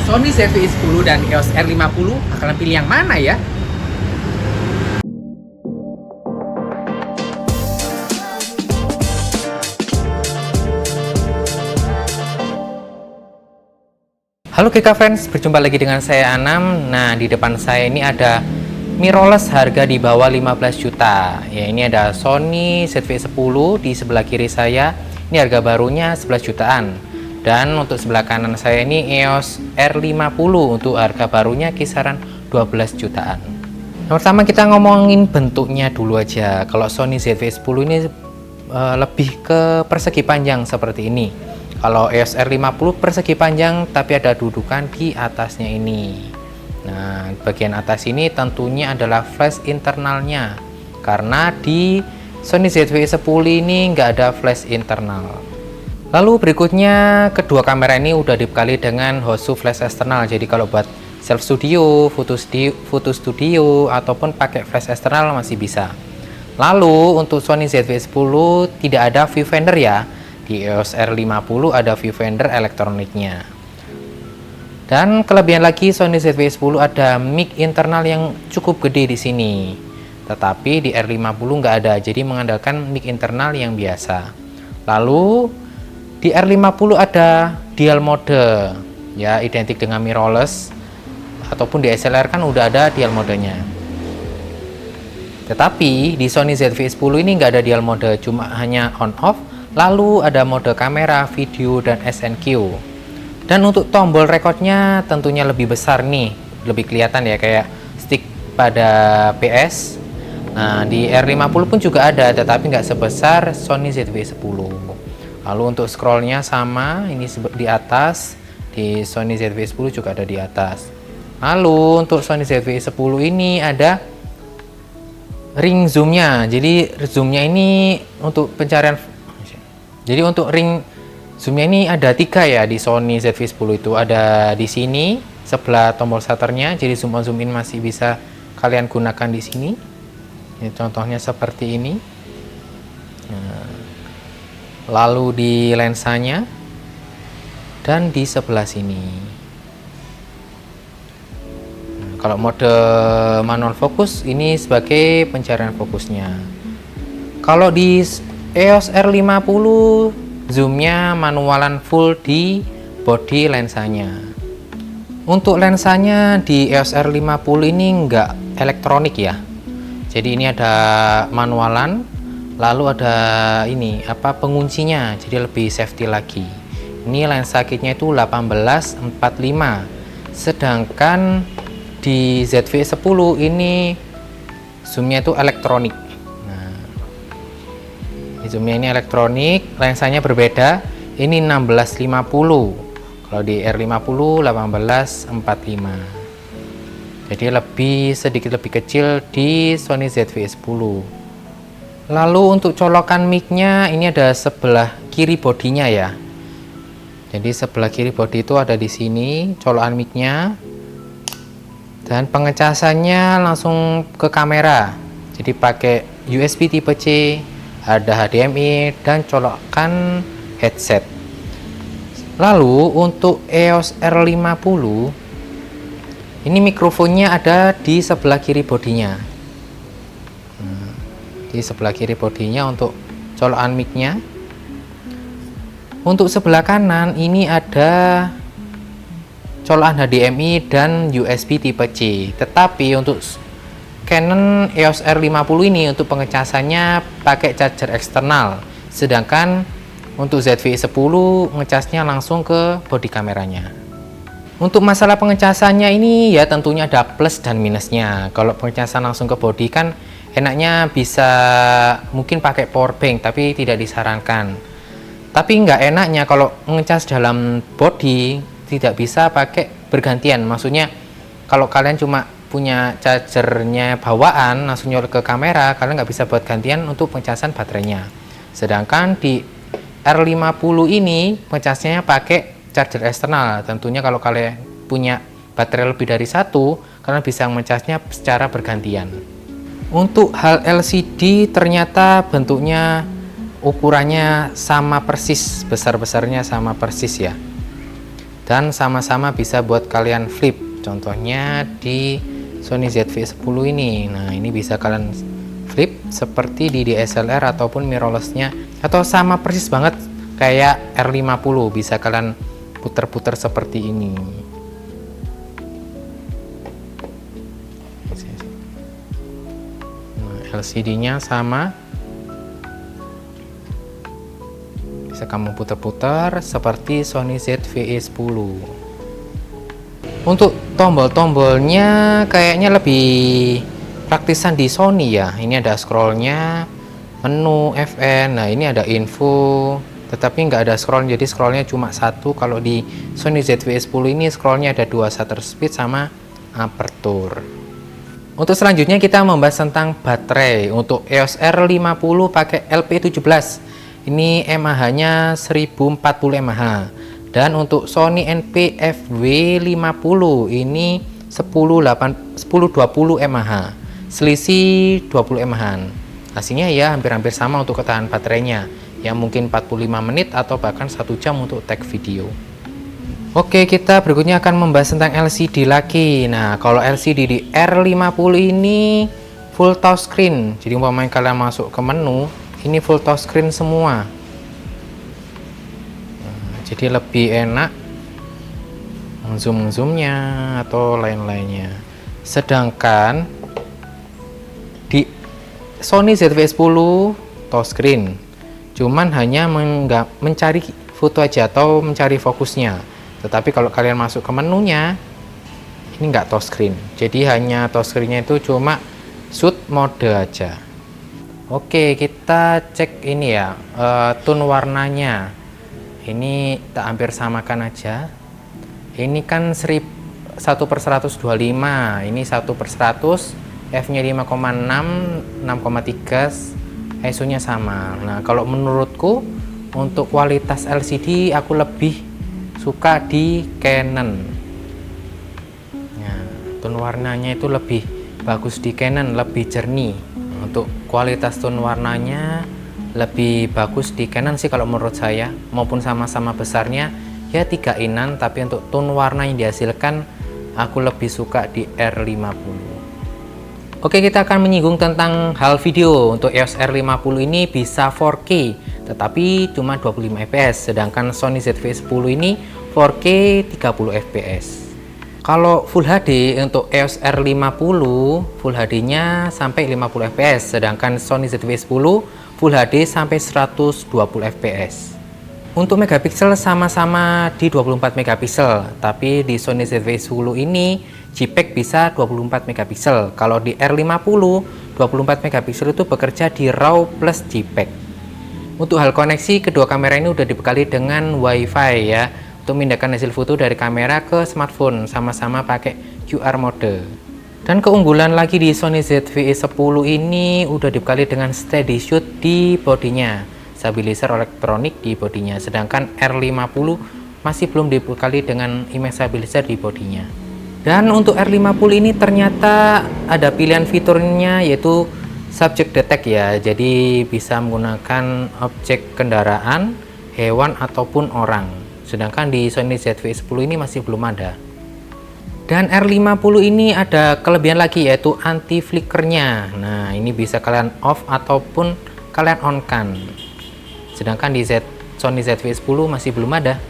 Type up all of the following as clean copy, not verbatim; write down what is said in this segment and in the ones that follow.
Sony ZV-E10 dan EOS R50, akan pilih yang mana ya? Halo GK Friends, berjumpa lagi dengan saya Anam. Nah, di depan saya ini ada mirrorless harga di bawah 15 juta. Ya, ini ada Sony ZV-E10 di sebelah kiri saya. Ini harga barunya 11 jutaan. Dan untuk sebelah kanan saya ini EOS R50 untuk harga barunya kisaran 12 jutaan. Yang pertama kita ngomongin bentuknya dulu aja. Kalau Sony ZV-E10 ini lebih ke persegi panjang seperti ini. Kalau EOS R50 persegi panjang tapi ada dudukan di atasnya ini. Nah, bagian atas ini tentunya adalah flash internalnya. Karena di Sony ZV-E10 ini nggak ada flash internal. Lalu berikutnya kedua kamera ini udah dibekali dengan Hosu flash eksternal. Jadi kalau buat self studio, foto studio ataupun pakai flash eksternal masih bisa. Lalu untuk Sony ZV-E10 tidak ada viewfinder ya. Di EOS R50 ada viewfinder elektroniknya. Dan kelebihan lagi Sony ZV-E10 ada mic internal yang cukup gede di sini. Tetapi di R50 nggak ada, jadi mengandalkan mic internal yang biasa. Lalu di R50 ada dual mode, ya identik dengan mirrorless ataupun di SLR kan udah ada dual modenya. Tetapi di Sony ZV-E10 ini nggak ada dual mode, cuma hanya on off. Lalu ada mode kamera, video, dan SNQ. Dan untuk tombol recordnya tentunya lebih besar nih, lebih kelihatan ya kayak stick pada PS. Nah di R50 pun juga ada, tetapi nggak sebesar Sony ZV-E10. Lalu untuk scrollnya sama, ini di atas, di Sony ZV-E10 juga ada di atas. Lalu untuk Sony ZV-E10 ini ada ring zoomnya. Jadi zoomnya ini untuk pencarian. Jadi untuk ring zoomnya ini ada 3 ya di Sony ZV-E10 itu. Ada di sini sebelah tombol shutternya. Jadi zoom on zoom in masih bisa kalian gunakan di sini. Ini contohnya seperti ini. Nah, lalu di lensanya dan di sebelah sini. Nah, kalau mode manual fokus ini sebagai pencarian fokusnya. Kalau di EOS R50 zoomnya manualan full di body lensanya. Untuk lensanya di EOS R50 ini enggak elektronik ya. Jadi ini ada manualan, lalu ada ini penguncinya, jadi lebih safety lagi. Ini lensa kitnya itu 18-45. Sedangkan di ZV-E10 ini zoomnya itu elektronik. Zoomnya ini elektronik, lensanya berbeda. Ini 16-50. Kalau di R50 18-45. Jadi sedikit lebih kecil di Sony ZV-E10. Lalu untuk colokan mic-nya ini ada sebelah kiri bodinya ya. Jadi sebelah kiri body itu ada di sini colokan mic-nya. Dan pengecasannya langsung ke kamera. Jadi pakai USB tipe C, ada HDMI dan colokan headset. Lalu untuk EOS R50 ini mikrofonnya ada di sebelah kiri bodinya. Di sebelah kiri bodinya untuk colokan mic-nya. Untuk sebelah kanan ini ada colokan HDMI dan USB tipe C. Tetapi untuk Canon EOS R50 ini untuk pengecasannya pakai charger eksternal, sedangkan untuk ZV-E10 ngecasnya langsung ke bodi kameranya. Untuk masalah pengecasannya ini ya tentunya ada plus dan minusnya. Kalau pengecasan langsung ke bodi kan enaknya bisa mungkin pakai power bank, tapi tidak disarankan. Tapi nggak enaknya kalau ngecas dalam bodi tidak bisa pakai bergantian. Maksudnya kalau kalian cuma punya chargernya bawaan langsung nyolok ke kamera, kalian nggak bisa buat gantian untuk pengecasan baterainya. Sedangkan di R50 ini pengecasnya pakai charger eksternal. Tentunya kalau kalian punya baterai lebih dari satu, kalian bisa mengecasnya secara bergantian. Untuk hal LCD ternyata bentuknya ukurannya sama persis, besar-besarnya sama persis ya. dan sama-sama bisa buat kalian flip. Contohnya di Sony ZV-10 ini. Nah, ini bisa kalian flip seperti di DSLR ataupun mirrorless-nya, atau sama persis banget kayak R50, bisa kalian putar-putar seperti ini. Nah, LCD-nya sama, bisa kamu putar-putar seperti Sony ZV-E10. Untuk tombol-tombolnya kayaknya lebih praktisan di Sony ya. Ini ada scrollnya, menu, FN. Nah, ini ada info, tetapi nggak ada scroll, jadi scrollnya cuma satu. Kalau di Sony ZV-E10 ini scrollnya ada 2, shutter speed sama aperture. Untuk selanjutnya kita membahas tentang baterai. Untuk EOS R50 pakai LP17, ini mAh-nya 1040 mAh. Dan untuk Sony NP-FW50 ini 1020 mAh, selisih 20 mAh. Hasilnya ya hampir-hampir sama untuk ketahanan baterainya, yang mungkin 45 menit atau bahkan 1 jam untuk tag video. Oke, kita berikutnya akan membahas tentang LCD lagi. Nah, kalau LCD di R50 ini full touchscreen. Jadi umpamanya kalian masuk ke menu, ini full touchscreen semua. Jadi lebih enak zoom-zoomnya atau lain-lainnya. Sedangkan di Sony ZV-10 touchscreen, cuman hanya mencari foto aja atau mencari fokusnya. Tetapi kalau kalian masuk ke menunya, ini nggak touchscreen. Jadi hanya touchscreennya itu cuma shoot mode aja. Oke, kita cek ini ya, tone warnanya. Ini tak hampir samakan aja. Ini kan 1/125, ini 1/100, f-nya 5,6, 6,3, ISO-nya sama. Nah, kalau menurutku untuk kualitas LCD aku lebih suka di Canon. Nah, tone warnanya itu lebih bagus di Canon, lebih jernih. Untuk kualitas tone warnanya lebih bagus di Canon sih kalau menurut saya, maupun sama-sama besarnya ya 3-in-an, tapi untuk tone warna yang dihasilkan aku lebih suka di R50. Oke, kita akan menyinggung tentang hal video. Untuk EOS R50 ini bisa 4K tetapi cuma 25 fps, sedangkan Sony ZV-10 ini 4K 30 fps. Kalau Full HD untuk EOS R50 Full HD-nya sampai 50 fps, sedangkan Sony ZV-10 Full HD sampai 120 fps. Untuk megapiksel sama-sama di 24 megapiksel, tapi di Sony ZV-10 ini JPEG bisa 24 megapiksel. Kalau di R50 24 megapiksel itu bekerja di RAW plus JPEG. Untuk hal koneksi, kedua kamera ini udah dibekali dengan WiFi ya, untuk memindahkan hasil foto dari kamera ke smartphone, sama-sama pakai QR mode. Dan keunggulan lagi di Sony ZV-E10 ini udah dibekali dengan steady shoot di bodinya, stabilizer elektronik di bodinya, sedangkan R50 masih belum dibekali dengan image stabilizer di bodinya. Dan untuk R50 ini ternyata ada pilihan fiturnya, yaitu subject detect ya, jadi bisa menggunakan objek kendaraan, hewan ataupun orang, sedangkan di Sony ZV-10 ini masih belum ada. Dan R50 ini ada kelebihan lagi, yaitu anti flickernya. Nah, ini bisa kalian off ataupun kalian on kan, sedangkan di Sony ZV-10 masih belum ada.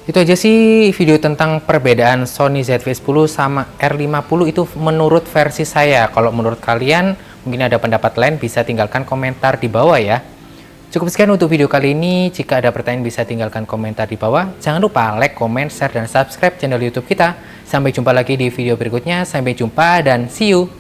Itu aja sih video tentang perbedaan Sony ZV-10 sama R50 itu menurut versi saya. Kalau menurut kalian mungkin ada pendapat lain, bisa tinggalkan komentar di bawah ya. Cukup sekian untuk video kali ini. Jika ada pertanyaan bisa tinggalkan komentar di bawah. Jangan lupa like, comment, share, dan subscribe channel YouTube kita. Sampai jumpa lagi di video berikutnya. Sampai jumpa dan see you.